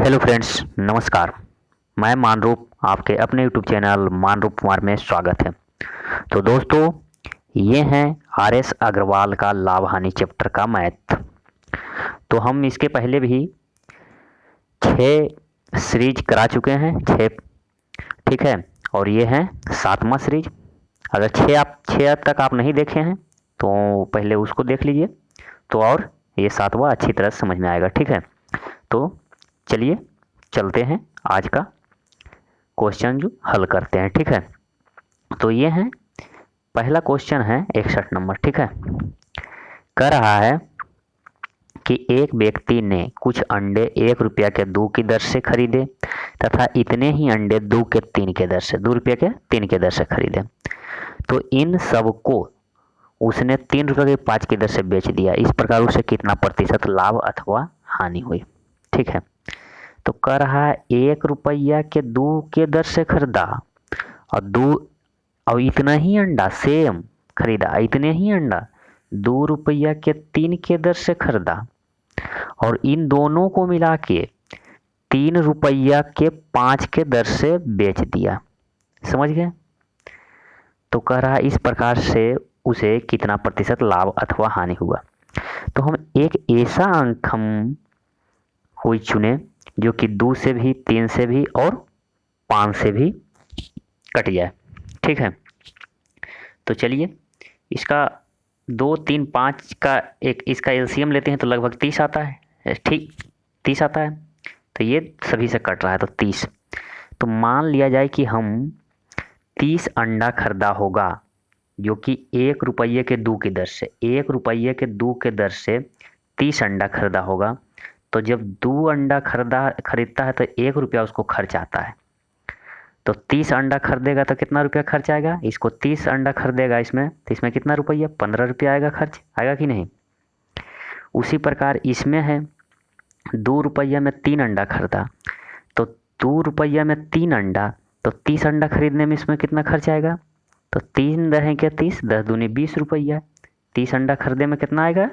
Hello friends, नमस्कार। मैं मानरूप आपके अपने यूट्यूब चैनल मानरूप कुमार में स्वागत है। तो दोस्तों, ये हैं आर.एस. अग्रवाल का लाभ हानि चैप्टर का मैथ। तो हम इसके पहले भी 6 सीरीज करा चुके हैं, 6, ठीक है। और ये है 7वां सीरीज। अगर 6 तक आप नहीं देखे हैं तो पहले उसको देख लीजिए, तो और ये 7वां अच्छी तरह समझ में आएगा, ठीक है। तो चलिए चलते हैं, आज का क्वेश्चन जो हल करते हैं, ठीक है। तो ये है पहला क्वेश्चन है 61 नंबर, ठीक है। कह रहा है कि एक व्यक्ति ने कुछ अंडे 1 रुपया के 2 की दर से खरीदे तथा इतने ही अंडे 2 के 3 के दर से 2 रुपये के 3 के दर से खरीदे। तो इन सब को उसने 3 रुपये के 5 की दर से बेच दिया। इस प्रकार उसे कितना प्रतिशत लाभ अथवा हानि हुई, ठीक है। तो कह रहा है 1 रुपया के 2 के दर से खरीदा और इतना ही अंडा सेम खरीदा, इतने ही अंडा 2 रुपया के 3 के दर से खरीदा और इन दोनों को मिला के 3 रुपया के 5 के दर से बेच दिया। समझ गए? तो कह रहा है इस प्रकार से उसे कितना प्रतिशत लाभ अथवा हानि हुआ। तो हम एक ऐसा अंक हम कोई चुने जो कि 2 से भी, 3 से भी और 5 से भी कट जाए, ठीक है। तो चलिए इसका 2, 3, 5 का एक इसका एलसीएम लेते हैं तो लगभग 30 आता है, ठीक, 30 आता है। तो ये सभी से कट रहा है तो 30। तो मान लिया जाए कि हम 30 अंडा खरीदा होगा जो कि 1 रुपये के 2 की दर से 1 रुपये के 2 के दर से 30 अंडा खरीदा होगा। तो जब 2 अंडा खरीदता है तो 1 रुपया उसको खर्च आता है। तो 30 अंडा खरीदेगा तो कितना रुपया खर्च आएगा? इसको 30 अंडा खरीदेगा इसमें, तो इसमें कितना रुपया? 15 रुपया आएगा खर्च, आएगा कि नहीं? उसी प्रकार इसमें है 2 रुपया में 3 अंडा खरीदा, तो 2 रुपया में 3 अंडा, तो 30 अंडा खरीदने में इसमें कितना खर्च आएगा? तो 3 दहें क्या 30, 10 दूनी 20 रुपया। 30 अंडा खरीदने में कितना आएगा?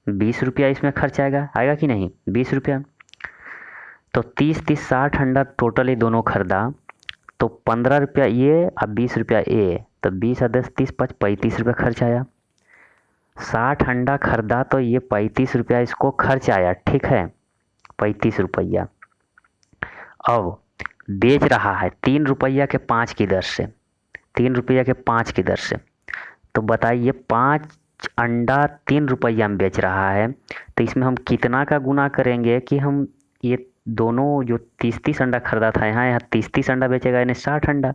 20 रुपया इसमें खर्च आएगा, आएगा कि नहीं? 20 रुपया। तो 30, 30, 60 अंडा टोटल ये दोनों खरीदा, तो 15 रुपया ये और 20 रुपया ये, तो 20 और 10, 30, 5, 35 रुपया खर्च आया। 60 अंडा खरीदा तो ये 35 रुपया इसको खर्च आया, ठीक है, 35 रुपया। अब बेच रहा है 3 रुपया के 5 की दर से, 3 रुपया के 5 की दर से। तो बताइए 5 अंडा 3 रुपया में बेच रहा है, तो इसमें हम कितना का गुना करेंगे कि हम ये दोनों जो 30-30 अंडा खरीदा था यहाँ 30-30 अंडा बेचेगा, यानी 60 अंडा।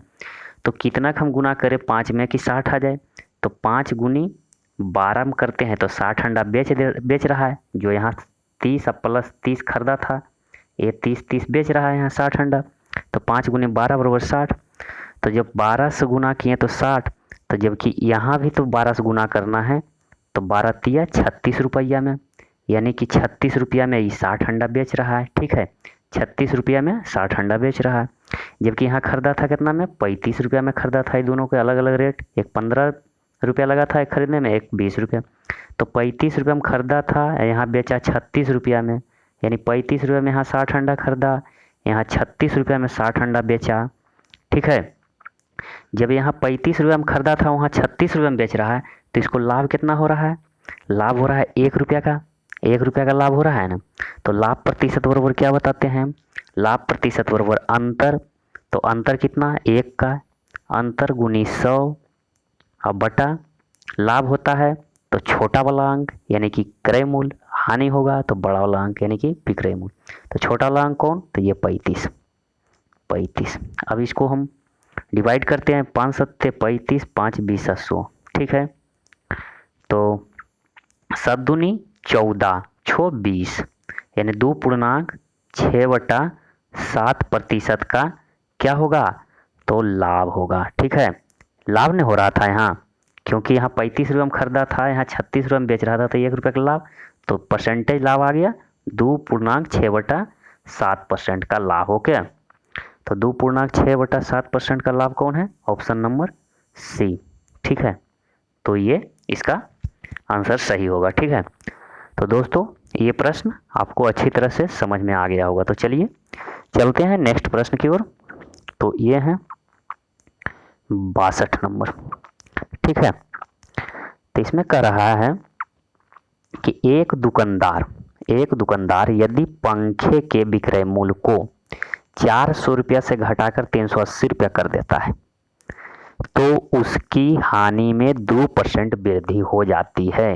तो कितना का हम गुना करें 5 में कि 60 आ जाए? तो 5 गुनी 12 में करते हैं तो 60 अंडा बेच रहा है। जो यहाँ 30 प्लस 30 खरीदा था, ये 30-30 बेच रहा है यहाँ 60 अंडा। तो 5 गुनी 12 बराबर 60। तो जब 12 से गुना किए तो 60, तो जबकि यहाँ भी तो 12 से गुना करना है, तो 12 तिया 36 रुपया में, यानी कि 36 रुपया में ये 60 अंडा बेच रहा है, ठीक है। 36 रुपया में 60 अंडा बेच रहा है, जबकि यहाँ खरीदा था कितना में? 35 रुपया में खरीदा था। ये दोनों के अलग अलग रेट, एक 15 रुपया लगा था एक खरीदने में, एक 20 रुपया। तो 35 रुपया में खरीदा था, यहाँ बेचा 36 रुपया में, यानी 35 रुपया में यहाँ 60 अंडा खरीदा, यहाँ 36 रुपया में 60 अंडा बेचा, ठीक है। जब यहाँ 35 रुपया में खरीदा था, वहाँ 36 रुपया में बेच रहा है, तो इसको लाभ कितना हो रहा है? लाभ हो रहा है 1 रुपया का, 1 रुपया का लाभ हो रहा है ना। तो लाभ प्रतिशत बराबर क्या बताते हैं? लाभ प्रतिशत बराबर अंतर। तो अंतर कितना? 1 का अंतर गुनी 100 और बटा लाभ होता है तो छोटा वाला अंक यानी कि क्रय मूल्य, हानि होगा तो बड़ा वाला अंक यानी कि विक्रय मूल्य। तो छोटा वाला अंक कौन? तो ये 35। अब इसको हम डिवाइड करते हैं, 5 सत्ते 35, 5 20 100, ठीक है। तो 7 दूनी 14, 6 20, यानी 2.6/7% का क्या होगा? तो लाभ होगा, ठीक है। लाभ नहीं हो रहा था यहाँ, क्योंकि यहाँ 35 रुपये में खरीदा था, यहाँ 36 रुपये में बेच रहा था, तो 1 रुपये का लाभ, तो परसेंटेज लाभ आ गया 2.6/7% का लाभ हो गया। तो 2.6/7% का लाभ कौन है? ऑप्शन नंबर सी, ठीक है। तो ये इसका आंसर सही होगा, ठीक है। तो दोस्तों ये प्रश्न आपको अच्छी तरह से समझ में आ गया होगा। तो चलिए चलते हैं नेक्स्ट प्रश्न की ओर। तो ये है 62 नंबर। ठीक है, तो इसमें कह रहा है कि एक दुकानदार यदि पंखे के विक्रय मूल्य को 400 रुपया से घटाकर 380 रुपया कर देता है तो उसकी हानि में 2% वृद्धि हो जाती है।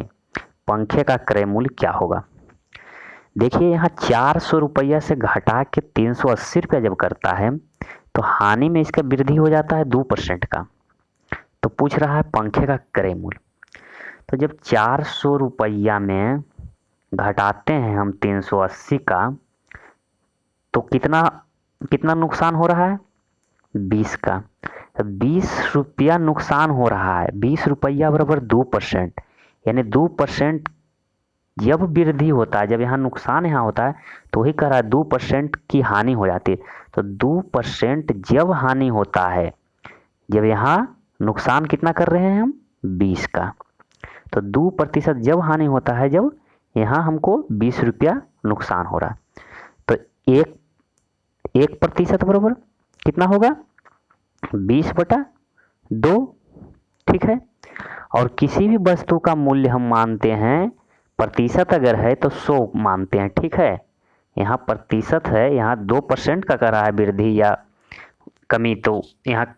पंखे का क्रय मूल्य क्या होगा? देखिए यहाँ 400 रुपया से घटा के 380 रुपया जब करता है तो हानि में इसका वृद्धि हो जाता है 2% का। तो पूछ रहा है पंखे का क्रय मूल्य। तो जब 400 रुपया में घटाते हैं हम 380 का तो कितना नुकसान हो रहा है? 20 का। 20 रुपया नुकसान हो रहा है। 20 रुपया बराबर 2%, यानी 2% जब वृद्धि होता है, जब यहाँ नुकसान यहाँ होता है तो वही कह रहा है 2% की हानि हो जाती है। तो 2% जब हानि होता है, जब यहाँ नुकसान कितना कर रहे हैं हम? 20 का। तो 2% जब हानि होता है, जब यहाँ हमको 20 रुपया नुकसान हो रहा है, तो 1% बराबर कितना होगा? 20/2। ठीक है, और किसी भी वस्तु का मूल्य हम मानते हैं, प्रतिशत अगर है तो 100 मानते हैं। ठीक है, यहाँ प्रतिशत है, यहाँ 2% का कर रहा है वृद्धि या कमी। तो यहाँ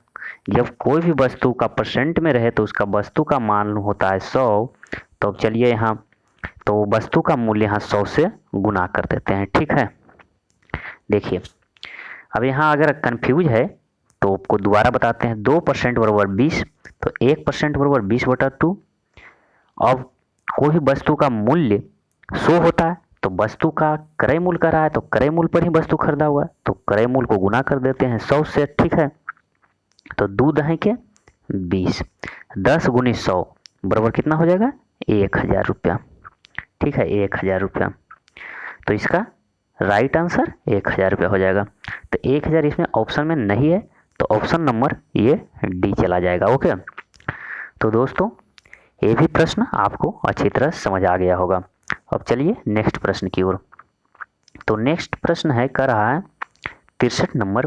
जब कोई भी वस्तु का परसेंट में रहे तो उसका वस्तु का मान होता है 100। तो चलिए यहाँ तो वस्तु का मूल्य यहाँ 100 से गुना कर देते हैं। ठीक है, देखिए अब यहाँ अगर कंफ्यूज है तो आपको दोबारा बताते हैं। 2% बराबर 20, तो 1% बराबर 20/2। अब कोई भी वस्तु का मूल्य 100 होता है तो वस्तु का क्रय मूल्य कर रहा है तो क्रय मूल्य पर ही वस्तु खरीदा हुआ है, तो क्रय मूल्य को गुना कर देते हैं 100 से। ठीक है, तो 2×20, 10 × 100 बराबर कितना हो जाएगा? 1000 रुपया। ठीक है, 1000 रुपया। तो इसका राइट आंसर 1000 रुपया हो जाएगा। तो 1000 इसमें ऑप्शन में नहीं है, तो ऑप्शन नंबर ये डी चला जाएगा। ओके, तो दोस्तों ये भी प्रश्न आपको अच्छी तरह समझ आ गया होगा। अब चलिए नेक्स्ट प्रश्न की ओर। तो नेक्स्ट प्रश्न है, कह रहा है 63 नंबर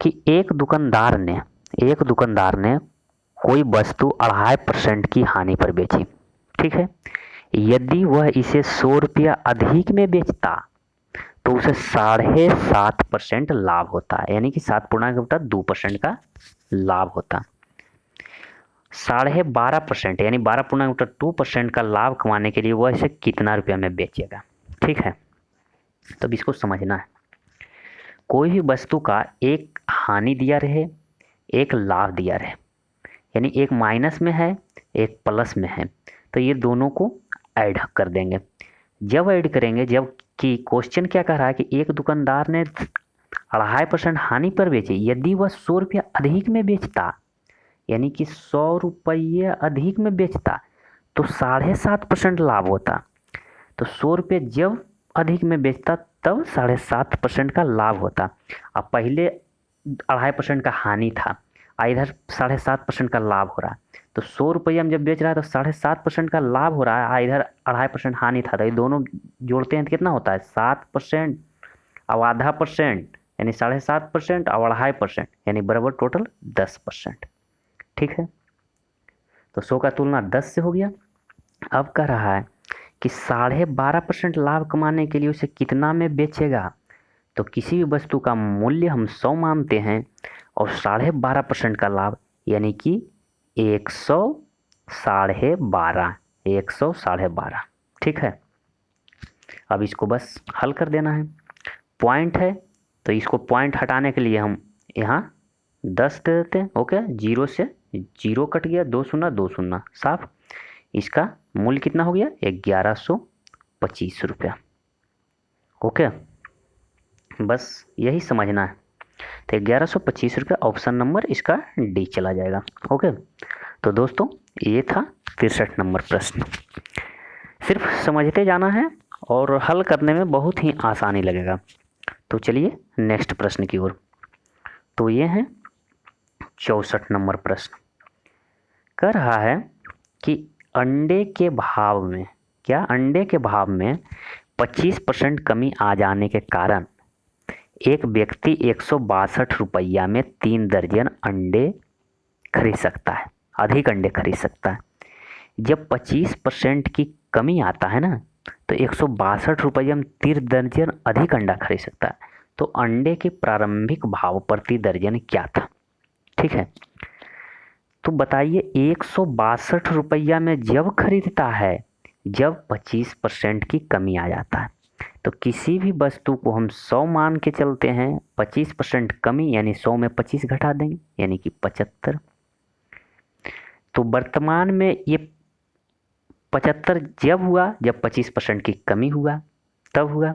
कि एक दुकानदार ने कोई वस्तु 2.5% की हानि पर बेची। ठीक है, यदि वह इसे 100 रुपया अधिक में बेचता तो उसे 7.5% लाभ होता है, यानी कि 7.2% का लाभ होता। 12.5% यानी 12.2% का लाभ कमाने के लिए वह इसे कितना रुपया में बेचेगा? ठीक है, तब इसको समझना है। कोई भी वस्तु का एक हानि दिया रहे, एक लाभ दिया रहे, यानी एक माइनस में है एक प्लस में है, तो ये दोनों को ऐड कर देंगे। जब ऐड करेंगे, जब कि क्वेश्चन क्या कह रहा है कि एक दुकानदार ने 2.5% हानि पर बेची, यदि वह 100 रुपया अधिक में बेचता, यानी कि 100 रुपये अधिक में बेचता तो 7.5% लाभ होता। तो 100 रुपये जब अधिक में बेचता तब 7.5% का लाभ होता। अब पहले 2.5% का हानि था, इधर 7.5% का लाभ हो रहा है। तो 100 रुपये में जब बेच रहा है तो 7.5% का लाभ हो रहा है, इधर 2.5% हानि था। तो ये दोनों जोड़ते हैं तो कितना होता है? 7% और 0.5% यानी 7.5% और 2.5% यानी बराबर टोटल 10%। ठीक है, तो 100 का तुलना 10 से हो गया। अब कह रहा है कि 12.5% लाभ कमाने के लिए उसे कितना में बेचेगा? तो किसी भी वस्तु का मूल्य हम 100 मानते हैं और 12.5% का लाभ यानी कि 100 12.5, 100 12.5। ठीक है, अब इसको बस हल कर देना है। पॉइंट है तो इसको पॉइंट हटाने के लिए हम यहाँ 10 दे देते हैं। ओके, 0 से 0 कट गया, 2 शून्य 2 शून्य साफ। इसका मूल्य कितना हो गया? 1125 रुपया। ओके, बस यही समझना है। तो 1125 रुपया ऑप्शन नंबर इसका डी चला जाएगा। ओके, तो दोस्तों ये था 63 नंबर प्रश्न। सिर्फ समझते जाना है और हल करने में बहुत ही आसानी लगेगा। तो चलिए नेक्स्ट प्रश्न की ओर। तो ये है 64 नंबर प्रश्न। कह रहा है कि अंडे के भाव में क्या अंडे के भाव में 25% कमी आ जाने के कारण एक व्यक्ति 162 रुपया में 3 दर्जन अंडे खरीद सकता है, अधिक अंडे खरीद सकता है। जब 25% की कमी आता है ना, तो 162 रुपये में 3 दर्जन अधिक अंडा खरीद सकता है। तो अंडे के प्रारंभिक भाव प्रति दर्जन क्या था? ठीक है, तो बताइए 162 रुपया में जब खरीदता है जब 25% की कमी आ जाता है। तो किसी भी वस्तु को हम 100 मान के चलते हैं, 25% कमी यानी 100 में 25 घटा देंगे यानी कि 75। तो वर्तमान में ये 75 जब हुआ जब 25% की कमी हुआ, तब हुआ।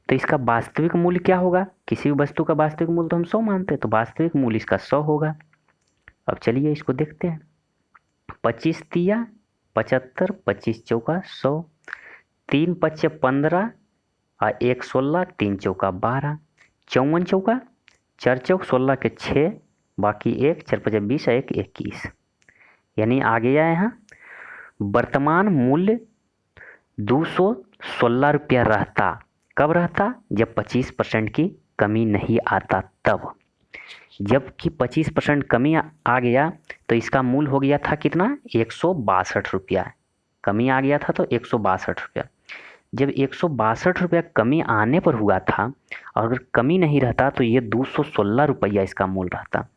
तो इसका वास्तविक मूल्य क्या होगा? किसी भी वस्तु का वास्तविक मूल्य तो हम 100 मानते हैं, तो वास्तविक मूल्य इसका 100 होगा। अब चलिए इसको देखते हैं। 25 तिया 75, 25 चौका 100, 3 पच्चे 15 और 1 16, 3 चौका 12, 54 चौका 4 चौक 16 के 6, बाकी 1 4 पचे 20 और 1 21, यानी आ गया यहाँ वर्तमान मूल्य 216 रुपया रहता। कब रहता? जब 25% की कमी नहीं आता तब। जबकि 25% कमी आ गया तो इसका मूल्य हो गया था कितना? 162 रुपया। कमी आ गया था तो 162 रुपया। जब 162 रुपया कमी आने पर हुआ था, और अगर कमी नहीं रहता तो ये 216 रुपया इसका मूल्य रहता।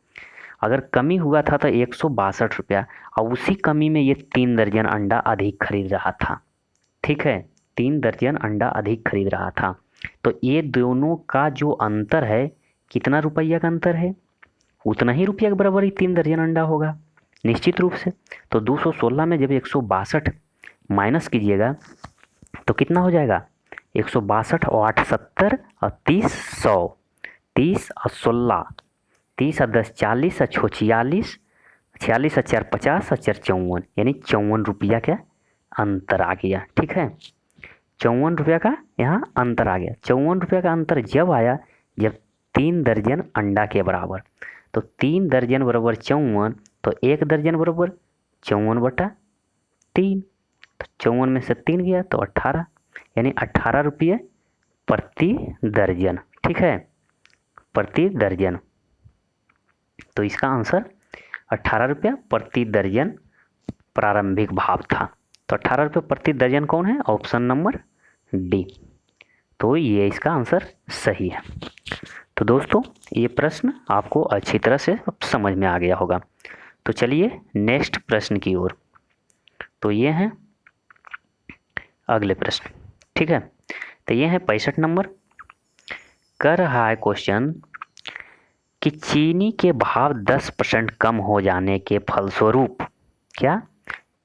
अगर कमी हुआ था तो 162 रुपया, और उसी कमी में ये 3 दर्जन अंडा अधिक खरीद रहा था। ठीक है, 3 दर्जन अंडा अधिक खरीद रहा था। तो ये दोनों का जो अंतर है, कितना रुपया का अंतर है? उतना ही रुपया के बराबर ही 3 दर्जन अंडा होगा निश्चित रूप से। तो 216 में जब 162 माइनस कीजिएगा तो कितना हो जाएगा? 162 और 8 70 और 30 100, 30 और 16, 30 और 10 40 और 6 46, 46 और 4 50 और 4 54, यानी 54 रुपया का अंतर आ गया। ठीक है, 54 रुपया का यहाँ अंतर आ गया। 54 रुपया का अंतर जब आया जब 3 दर्जन अंडा के बराबर। तो 3 दर्जन बराबर 54, तो 1 दर्जन बराबर 54/3। तो 54 में से 3 गया तो 18, यानी 18 रुपये प्रति दर्जन। ठीक है, प्रति दर्जन। तो इसका आंसर 18 रुपया प्रति दर्जन प्रारंभिक भाव था। तो 18 रुपये प्रति दर्जन कौन है? Option number D. तो ये इसका आंसर सही है। तो दोस्तों ये प्रश्न आपको अच्छी तरह से समझ में आ गया होगा। तो चलिए नेक्स्ट प्रश्न की ओर। तो ये हैं अगले प्रश्न। ठीक है, तो ये है 65 नंबर। कर रहा है क्वेश्चन कि चीनी के भाव 10% कम हो जाने के फलस्वरूप, क्या?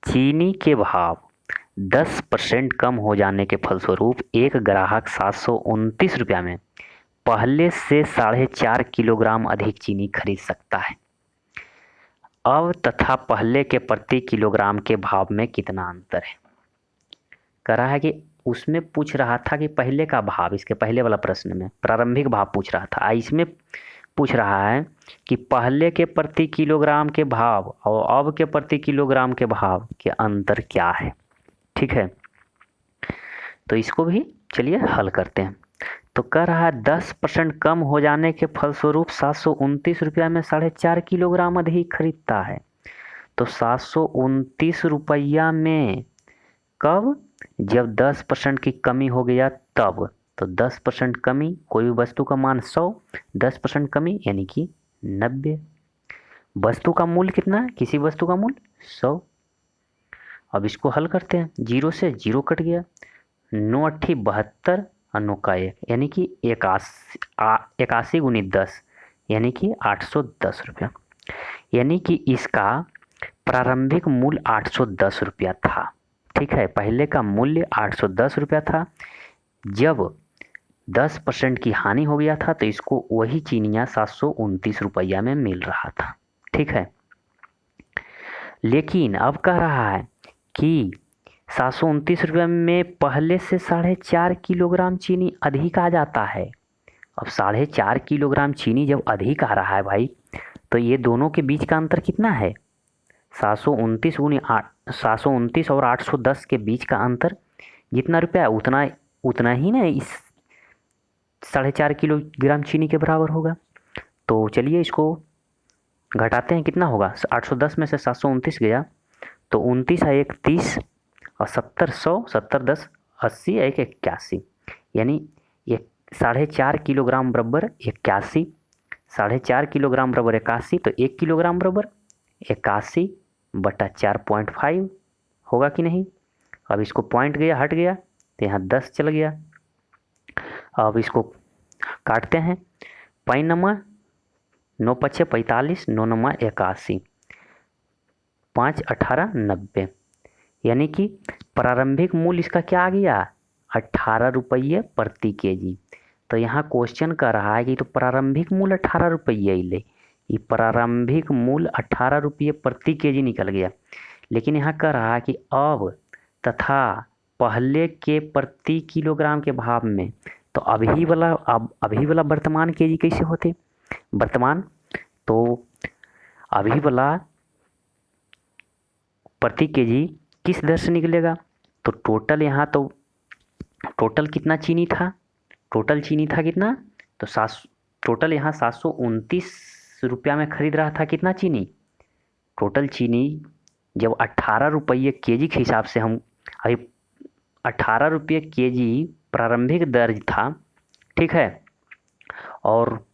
चीनी के भाव 10% कम हो जाने के फलस्वरूप एक ग्राहक 729 रुपया में पहले से 4.5 किलोग्राम अधिक चीनी खरीद सकता है। अब तथा पहले के प्रति किलोग्राम के भाव में कितना अंतर है? कह रहा है कि उसमें पूछ रहा था कि पहले का भाव, इसके पहले वाला प्रश्न में प्रारंभिक भाव पूछ रहा था, इसमें पूछ रहा है कि पहले के प्रति किलोग्राम के भाव और अब के प्रति किलोग्राम के भाव के अंतर क्या है। ठीक है, तो इसको भी चलिए हल करते हैं। तो कह रहा है 10% कम हो जाने के फलस्वरूप 729 रुपया में 4.5 किलोग्राम अधिक खरीदता है। तो 729 रुपया में कब? जब 10% की कमी हो गया तब। तो 10% कमी, कोई भी वस्तु का मान 100, 10% कमी यानी कि 90। वस्तु का मूल्य कितना है? किसी वस्तु का मूल्य 100। अब इसको हल करते हैं। 0 से 0 कट गया, 9 8 72 और 9 का 1 यानी कि 81 गुणित 10 यानी कि 810 रुपया। यानी कि इसका प्रारंभिक मूल्य 810 रुपया था। ठीक है, पहले का मूल्य 810 रुपया था। जब 10% की हानि हो गया था तो इसको वही चीनियाँ 729 रुपया में मिल रहा था। ठीक है, लेकिन अब कह रहा है कि 729 रुपये में पहले से 4.5 किलोग्राम चीनी अधिक आ जाता है। अब 4.5 किलोग्राम चीनी जब अधिक आ रहा है भाई, तो ये दोनों के बीच का अंतर कितना है? 729 और 810 के बीच का अंतर जितना रुपया उतना उतना ही ना इस 4.5 किलोग्राम चीनी के बराबर होगा। तो चलिए इसको घटाते हैं, कितना होगा, 810 में से 729 गया तो 29 है 31 और 70 100 70 10 80 एक 81, यानी 4.5 किलोग्राम बराबर 81, 4.5 किलोग्राम बराबर 81, तो 1 किलोग्राम बराबर 81 बटा 4.5 होगा कि नहीं। अब इसको पॉइंट गया हट गया तो यहाँ 10 चल गया। अब इसको काटते हैं, 5 नमा 9 पचे 45, 9 नमा 81, 5 18 90, यानी कि प्रारंभिक मूल्य इसका क्या आ गया, 18 रुपये प्रति केजी। तो यहाँ क्वेश्चन कर रहा है कि तो प्रारंभिक मूल्य 18 रुपये ले, ये प्रारंभिक मूल्य 18 रुपये प्रति केजी निकल गया। लेकिन यहाँ कह रहा है कि अब तथा पहले के प्रति किलोग्राम के भाव में, तो अभी वाला वर्तमान केजी कैसे होते, वर्तमान तो अभी वाला प्रति केजी किस दर से निकलेगा, तो टोटल यहाँ तो टोटल कितना चीनी था, टोटल चीनी था कितना, तो टोटल यहाँ 729 रुपया में खरीद रहा था कितना चीनी, टोटल चीनी जब 18 रुपये केजी के हिसाब से हम अभी 18 रुपये केजी प्रारंभिक दर था, ठीक है, और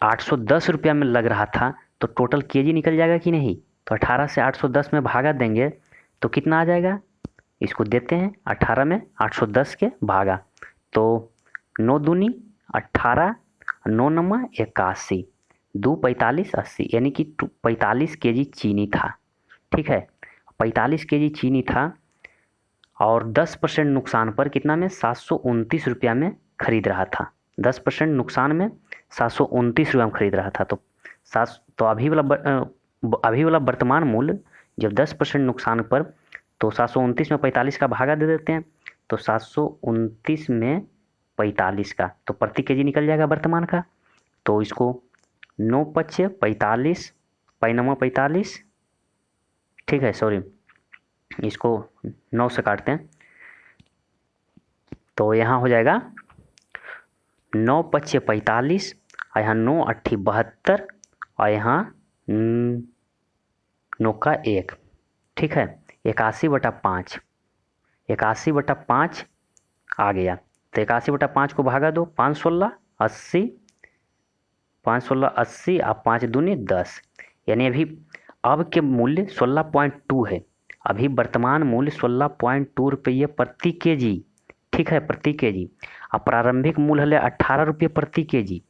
810 रुपया में लग रहा था, तो टोटल केजी निकल जाएगा कि नहीं। तो 18 से 810 में भागा देंगे तो कितना आ जाएगा, इसको देते हैं 18 में 810 के भागा, तो 9 दूनी 18, 9 नमा 81, 2 45 80, यानी कि 45 केजी चीनी था, ठीक है, 45 केजी चीनी था और 10% नुकसान पर कितना में 729 रुपया में खरीद रहा था, 10% नुकसान में 729 रुपया में खरीद रहा था। तो अभी वाला वर्तमान मूल्य जब 10% नुकसान पर, तो 729 में 45 का भागा दे देते हैं, तो 729 में 45 का, तो प्रति केजी निकल जाएगा वर्तमान का। तो इसको 9 पचे 45, पैनमा 45, ठीक है, सॉरी इसको 9 से काटते हैं, तो यहाँ हो जाएगा 9 पचे 45 और यहाँ 9 अट्ठी 72 और यहाँ 9 का 1, ठीक है, 81/5, 81/5 आ गया। तो 81/5 को भागा दो, 5 16 80, 5 16 80 और 5 दूनी 10, यानी अभी अब के मूल्य 16.2 है, अभी वर्तमान मूल्य 16.2 रुपये प्रति केजी, ठीक है, प्रति केजी। अब प्रारंभिक मूल्य है 18 रुपये प्रति केजी,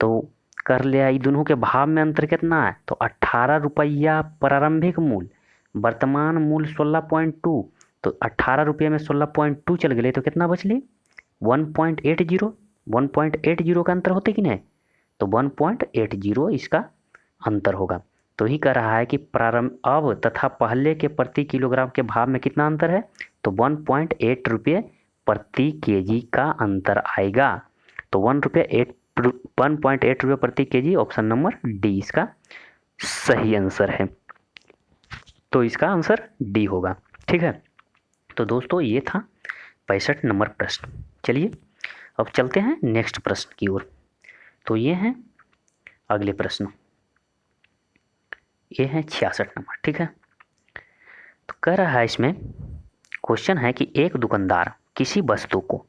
तो कर लिया ये दोनों के भाव में अंतर कितना है, तो 18 रुपया प्रारंभिक मूल्य, वर्तमान मूल्य 16.2, तो 18 रुपये में 16.2 चल गए तो कितना बचले 1.80, 1.80 का अंतर होते कि नहीं, तो 1.80 इसका अंतर होगा। तो ही कह रहा है कि प्रारंभ अब तथा पहले के प्रति किलोग्राम के भाव में कितना अंतर है, तो 1.8 रुपये प्रति केजी का अंतर आएगा। तो 1.8 रुपये प्रति केजी, ऑप्शन नंबर डी इसका सही आंसर है। तो इसका आंसर डी होगा, ठीक है। तो दोस्तों ये था 65 नंबर प्रश्न। चलिए अब चलते हैं नेक्स्ट प्रश्न की ओर। तो ये हैं अगले प्रश्न, ये है 66 नंबर, ठीक है। तो कह रहा है इसमें क्वेश्चन है कि एक दुकानदार किसी वस्तु को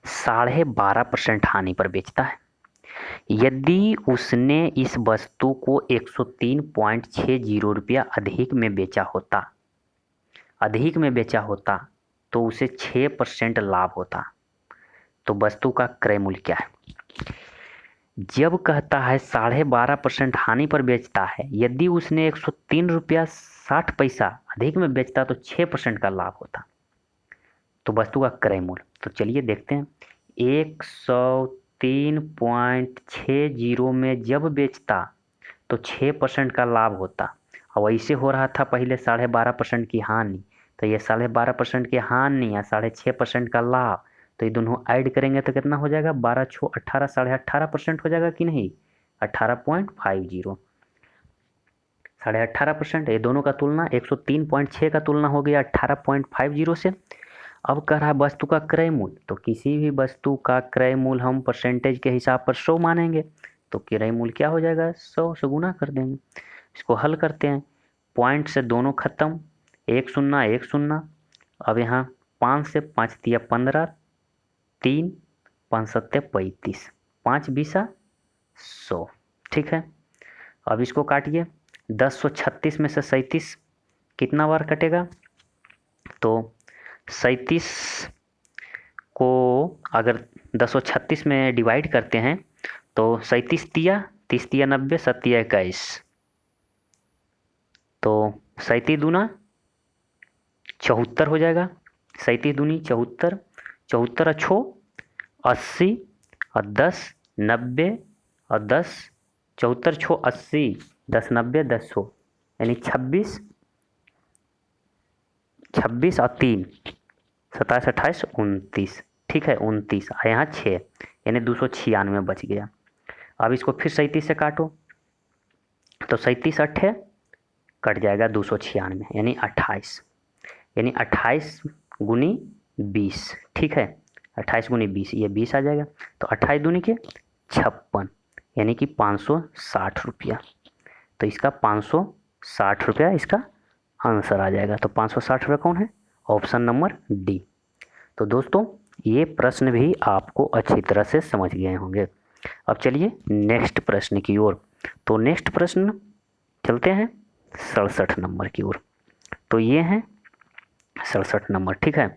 12.5% हानि पर बेचता है। यदि उसने इस वस्तु को 103.60 रुपया अधिक में बेचा होता तो उसे 6% लाभ होता। तो वस्तु का क्रय मूल्य क्या है। जब कहता है 12.5% हानि पर बेचता है, यदि उसने 103 रुपया 60 पैसा अधिक में बेचता तो 6% का लाभ होता। तो वस्तु का क्रय मूल्य, तो चलिए देखते हैं, 103.60 में जब बेचता तो 6% का लाभ होता, और वैसे हो रहा था पहले 12.5% की हानि, तो ये 12.5% की हानि या 6.5% का लाभ, तो ये दोनों ऐड करेंगे तो कितना हो जाएगा, 12 6 18, 18.5% हो जाएगा कि नहीं, 18.50, 18.5%। ये दोनों का तुलना 103.6 का तुलना हो गया 18.50 से, अब कह रहा है वस्तु का क्रय मूल्य, तो किसी भी वस्तु का क्रय मूल्य हम परसेंटेज के हिसाब पर 100 मानेंगे, तो क्रय मूल्य क्या हो जाएगा, 100 से गुना कर देंगे। इसको हल करते हैं, पॉइंट से दोनों खत्म, 1 शून्य 1 शून्य। अब यहाँ 5 से 5 दिया 15, 3 5 सत्ते 35, 5 बीसा 100। ठीक है, अब इसको काटिए, 1036 में से 37 कितना बार कटेगा, तो 37 को अगर 1036 में डिवाइड करते हैं तो 37 तिया 30 तिया 90, 7 तिया 21, तो 37 दूना 74 हो जाएगा, 37 दूनी 74, 74 अच्छो 80 और 10 90 और 10 74 छो 80, 10 90 10 100, यानी 26 26 और 3 27 28 29। ठीक है, 29 और यहाँ 6, यानी 296 बच गया। अब इसको फिर 37 से काटो, तो 37 अट्ठे कट जाएगा 296, यानी 28, यानी 28 गुनी 20। ठीक है, 28 गुनी 20, ये 20 आ जाएगा, तो 28 दूनी के 56, यानी कि 560 रुपया। तो इसका 560 रुपया इसका आंसर आ जाएगा। तो 560 रुपया कौन है, ऑप्शन नंबर डी। तो दोस्तों ये प्रश्न भी आपको अच्छी तरह से समझ गए होंगे। अब चलिए नेक्स्ट प्रश्न की ओर। तो नेक्स्ट प्रश्न चलते हैं 67 नंबर की ओर। तो ये है 67 नंबर। ठीक है,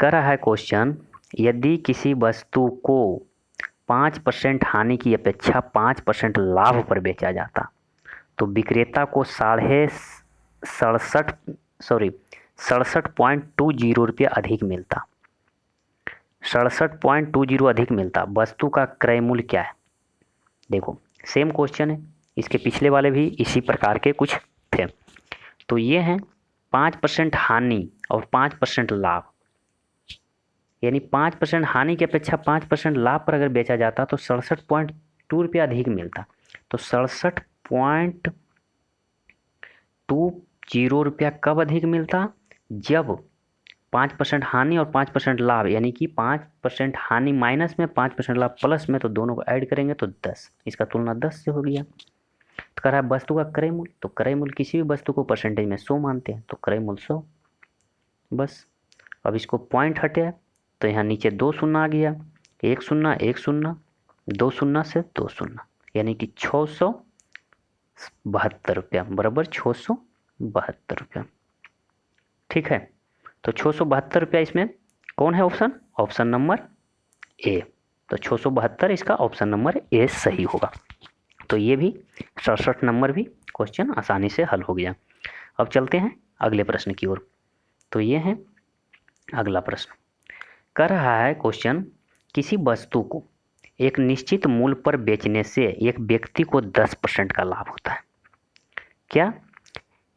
कह रहा है क्वेश्चन, यदि किसी वस्तु को 5% हानि की अपेक्षा 5% लाभ पर बेचा जाता तो विक्रेता को 67.20 रुपया अधिक मिलता। 67.20 अधिक मिलता। वस्तु का क्रय मूल्य क्या है। देखो सेम क्वेश्चन है, इसके पिछले वाले भी इसी प्रकार के कुछ थे। तो ये हैं 5% हानि और 5% लाभ, यानी 5% हानि की अपेक्षा 5% लाभ पर अगर बेचा जाता तो 67.2 रुपया अधिक मिलता। तो 67.20 रुपया कब अधिक मिलता, जब 5% हानि और 5% लाभ, यानी कि 5% हानि माइनस में 5% लाभ प्लस में, तो दोनों को ऐड करेंगे तो 10, इसका तुलना 10 से हो गया। तो कह रहा है वस्तु का क्रय मूल्य, तो क्रय मूल्य किसी भी वस्तु को परसेंटेज में 100 मानते हैं, तो क्रय मूल्य 100 बस। अब इसको पॉइंट हटे तो यहाँ नीचे 2 शून्य आ गया, 1 शून्य 1 शून्य, 2 शून्य से 2 शून्य, यानी कि 672 रुपया बराबर 672 रुपया। ठीक है, तो 672 रुपया इसमें कौन है ऑप्शन, ऑप्शन नंबर ए। तो 672 इसका ऑप्शन नंबर ए सही होगा। तो ये भी 67 नंबर भी क्वेश्चन आसानी से हल हो गया। अब चलते हैं अगले प्रश्न की ओर। तो ये है अगला प्रश्न, कर रहा है क्वेश्चन, किसी वस्तु को एक निश्चित मूल्य पर बेचने से एक व्यक्ति को 10% का लाभ होता है। क्या,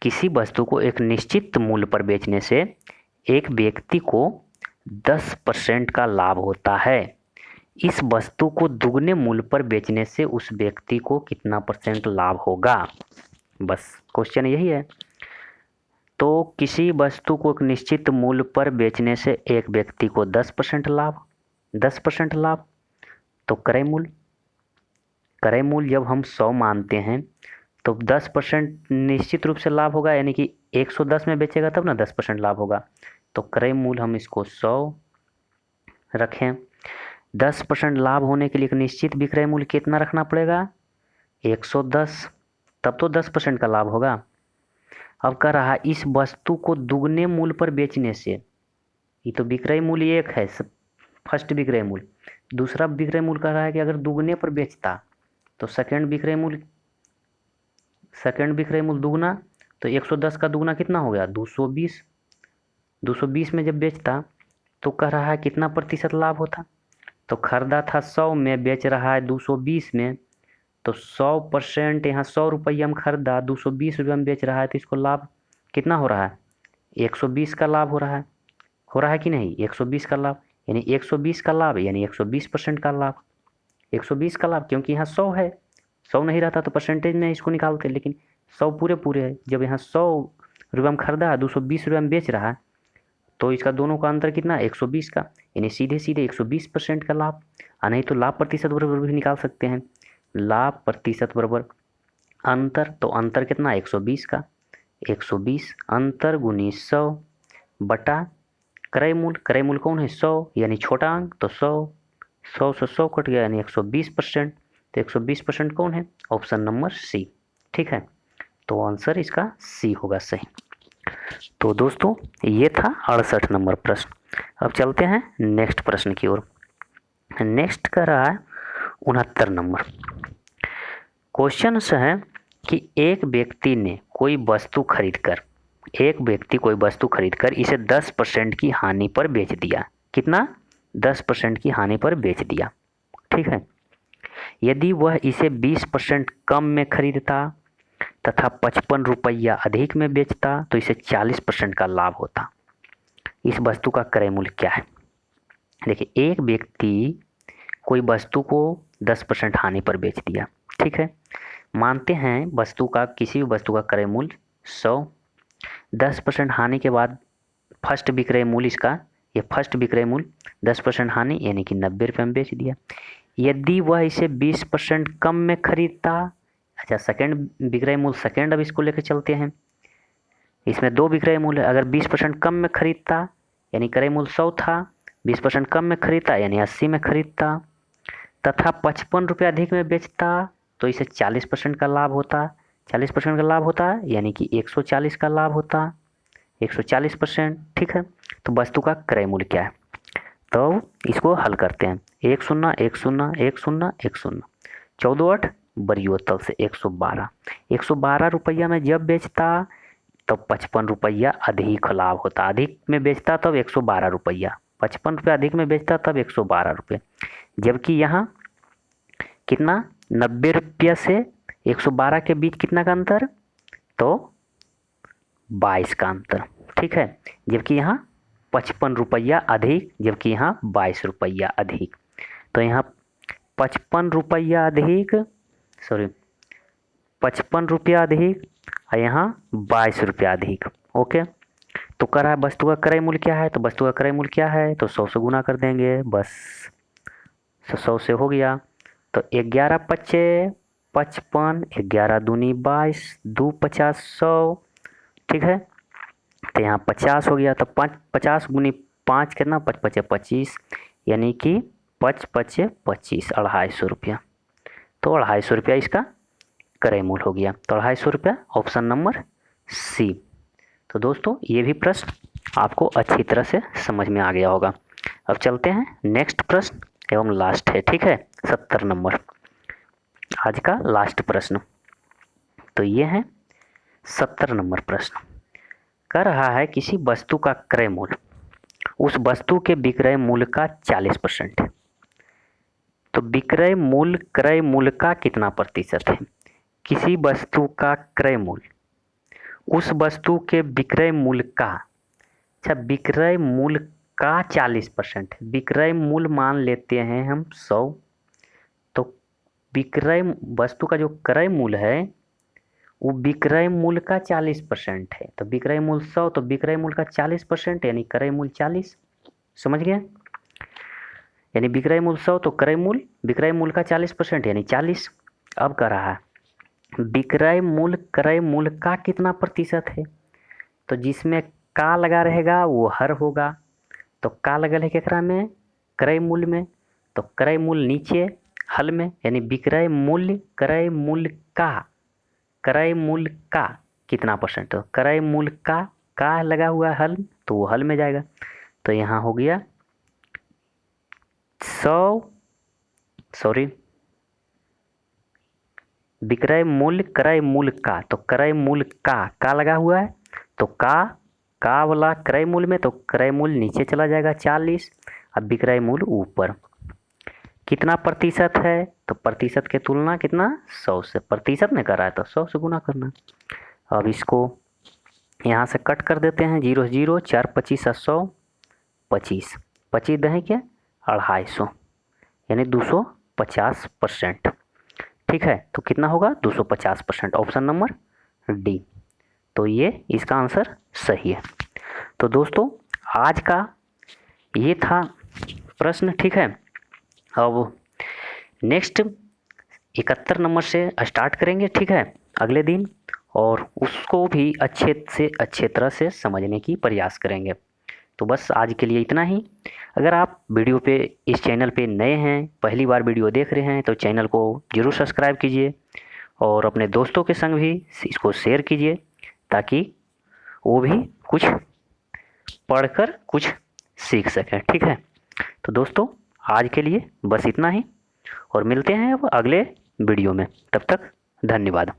किसी वस्तु को एक निश्चित मूल्य पर बेचने से एक व्यक्ति को 10% का लाभ होता है। इस वस्तु को दुगने मूल्य पर बेचने से उस व्यक्ति को कितना % लाभ होगा। बस क्वेश्चन यही है। तो किसी वस्तु को एक निश्चित मूल्य पर बेचने से एक व्यक्ति को 10% लाभ, 10% लाभ। तो क्रय मूल्य, क्रय मूल्य जब हम 100 मानते हैं तो 10% निश्चित रूप से लाभ होगा, यानी कि 110 में बेचेगा तब ना 10% लाभ होगा। तो क्रय मूल्य हम इसको 100 रखें। 10% लाभ होने के लिए एक निश्चित विक्रय मूल्य कितना रखना पड़ेगा, 110, तब तो 10% का लाभ होगा। अब कह रहा है इस वस्तु को दुगने मूल्य पर बेचने से, ये तो विक्रय मूल्य एक है, फर्स्ट विक्रय मूल्य। दूसरा विक्रय मूल्य कह रहा है कि अगर दुगने पर बेचता तो सेकंड विक्रय मूल्य दुगना, तो 110 का दुगना कितना हो गया, 220। 220 में जब बेचता तो कह रहा है कितना प्रतिशत लाभ होता। तो खरीदा था 100 में, बेच रहा है 220 में, तो 100%, यहाँ 100 रुपये में खरीदा, 220 रुपये में बेच रहा है, तो इसको लाभ कितना हो रहा है, 120 का लाभ हो रहा है कि नहीं, 120 का लाभ, यानी 120 का लाभ, यानी 120% का लाभ, 120 का लाभ, क्योंकि यहाँ 100 है, 100 नहीं रहता तो परसेंटेज में इसको निकालते, लेकिन 100 पूरे है। जब यहाँ 100 रुपये में खरीदा, 220 रुपये में बेच रहा है, तो इसका दोनों का अंतर कितना, 120 का, यानी सीधे सीधे 120% का लाभ। नहीं तो लाभ प्रतिशत बराबर भी निकाल सकते हैं, लाभ प्रतिशत बराबर अंतर, तो अंतर कितना, 120 का, 120 अंतर गुनी 100 बटा क्रय मूल्य, क्रय मूल्य कौन है, 100, यानी छोटा अंक, तो 100 से 100 कट गया, यानी 120%। तो 120% कौन है, ऑप्शन नंबर सी। ठीक है, तो आंसर इसका सी होगा सही। तो दोस्तों ये था 68 नंबर प्रश्न। अब चलते हैं नेक्स्ट प्रश्न की ओर। नेक्स्ट का रहा है 69 नंबर क्वेश्चन है कि एक व्यक्ति कोई वस्तु खरीदकर इसे 10% की हानि पर बेच दिया। कितना, 10% की हानि पर बेच दिया। ठीक है, यदि वह इसे 20% कम में खरीदता तथा 55 रुपया अधिक में बेचता तो इसे 40% का लाभ होता। इस वस्तु का क्रय मूल्य क्या है। देखिए, एक व्यक्ति कोई वस्तु को 10% हानि पर बेच दिया। ठीक है, मानते हैं वस्तु का, किसी भी वस्तु का क्रय मूल्य 100, 10% हानि के बाद फर्स्ट विक्रय मूल्य इसका, ये फर्स्ट विक्रय मूल्य 10% हानि यानी कि 90 रुपये में बेच दिया। यदि वह इसे 20% कम में खरीदता, अच्छा सेकंड विक्रय मूल्य सेकंड, अब इसको लेकर चलते हैं। इसमें दो विक्रय मूल्य, अगर 20% कम में खरीदता यानी क्रय मूल्य 100 था, 20% कम में खरीदता यानी 80 में खरीदता तथा 55 रुपये अधिक में बेचता तो इसे 40% का लाभ होता। 40% का लाभ होता यानी कि 140 का लाभ होता, 140%। ठीक है, तो वस्तु का क्रय मूल्य क्या है, तो इसको हल करते हैं। 1 0 1 0 1 0 1 0, 14 8 बरियोतल से 112 रुपया में जब बेचता तब 55 रुपया अधिक लाभ होता। अधिक में बेचता तब 112 रुपया, 55 रुपया अधिक में बेचता तब 112 रुपये। जबकि यहाँ कितना, 90 रुपया से 112 के बीच कितना का अंतर, तो 22 का अंतर। ठीक है, जबकि यहाँ 55 रुपया अधिक, जबकि यहाँ 22 रुपया अधिक। तो यहाँ 55 रुपया अधिक, 55 रुपया अधिक और यहाँ 22 रुपया अधिक। ओके, तो कर रहा है वस्तु का क्रय मूल्य क्या है, तो वस्तु का क्रय मूल्य क्या है, तो 100 से गुना कर देंगे बस। 100 से हो गया, तो 11 पच्चे 55, 11 दूनी 22, 2 50 100। ठीक है, तो यहाँ 50 हो गया, तो 50 गुनी 5 कितना, 5 पचे 25, यानी कि 5 पचे 25, 250 रुपया। तो 250 रुपया इसका क्रय मूल्य हो गया। तो 250 रुपया ऑप्शन नंबर सी। तो दोस्तों ये भी प्रश्न आपको अच्छी तरह से समझ में आ गया होगा। अब चलते हैं नेक्स्ट प्रश्न एवं लास्ट है। ठीक है, 70 नंबर आज का लास्ट प्रश्न। तो ये है 70 नंबर प्रश्न। कह रहा है किसी वस्तु का क्रय मूल्य उस वस्तु के विक्रय मूल्य का 40% है। तो विक्रय मूल्य क्रय मूल्य का कितना प्रतिशत है। किसी वस्तु का क्रय मूल्य उस वस्तु के विक्रय मूल्य का, अच्छा विक्रय मूल्य का 40% है। विक्रय मूल्य मान लेते हैं हम 100, तो विक्रय वस्तु का जो क्रय मूल्य है वो विक्रय मूल्य का 40% है। तो विक्रय मूल्य 100, तो विक्रय मूल्य का 40% यानी क्रय मूल्य 40। समझ गए, यानी विक्रय मूल्य 100 तो क्रय मूल्य विक्रय मूल्य का 40% यानी 40। अब कह रहा है विक्रय मूल्य क्रय मूल्य का कितना प्रतिशत है, तो जिसमें का लगा रहेगा वो हर होगा। तो का लगल है केकरा में, क्रय मूल्य में, तो क्रय मूल्य नीचे हल में, यानी विक्रय मूल्य क्रय मूल्य का कितना परसेंट, तो क्रय मूल्य का लगा हुआ हल तो वो हल में जाएगा। तो यहाँ हो गया 100, विक्रय मूल्य क्रय मूल्य का, तो क्रय मूल्य का लगा हुआ है, तो का वाला क्रय मूल्य में, तो क्रय मूल्य नीचे चला जाएगा 40, अब विक्रय मूल्य ऊपर। कितना प्रतिशत है, तो प्रतिशत के तुलना कितना 100 से, प्रतिशत में कर रहा है तो 100 से गुना करना। अब इसको यहाँ से कट कर देते हैं, 0 0 4 25 100 25 25 दहें क्या 250 यानी 250%। ठीक है, तो कितना होगा 250%, ऑप्शन नंबर डी। तो ये इसका आंसर सही है। तो दोस्तों आज का ये था प्रश्न, ठीक है। अब नेक्स्ट 71 नंबर से स्टार्ट करेंगे, ठीक है, अगले दिन, और उसको भी अच्छे से अच्छे तरह से समझने की प्रयास करेंगे। तो बस आज के लिए इतना ही। अगर आप वीडियो पे इस चैनल पे नए हैं, पहली बार वीडियो देख रहे हैं, तो चैनल को ज़रूर सब्सक्राइब कीजिए और अपने दोस्तों के संग भी इसको शेयर कीजिए, ताकि वो भी कुछ पढ़कर कुछ सीख सकें, ठीक है। तो दोस्तों आज के लिए बस इतना ही, और मिलते हैं अब अगले वीडियो में। तब तक धन्यवाद।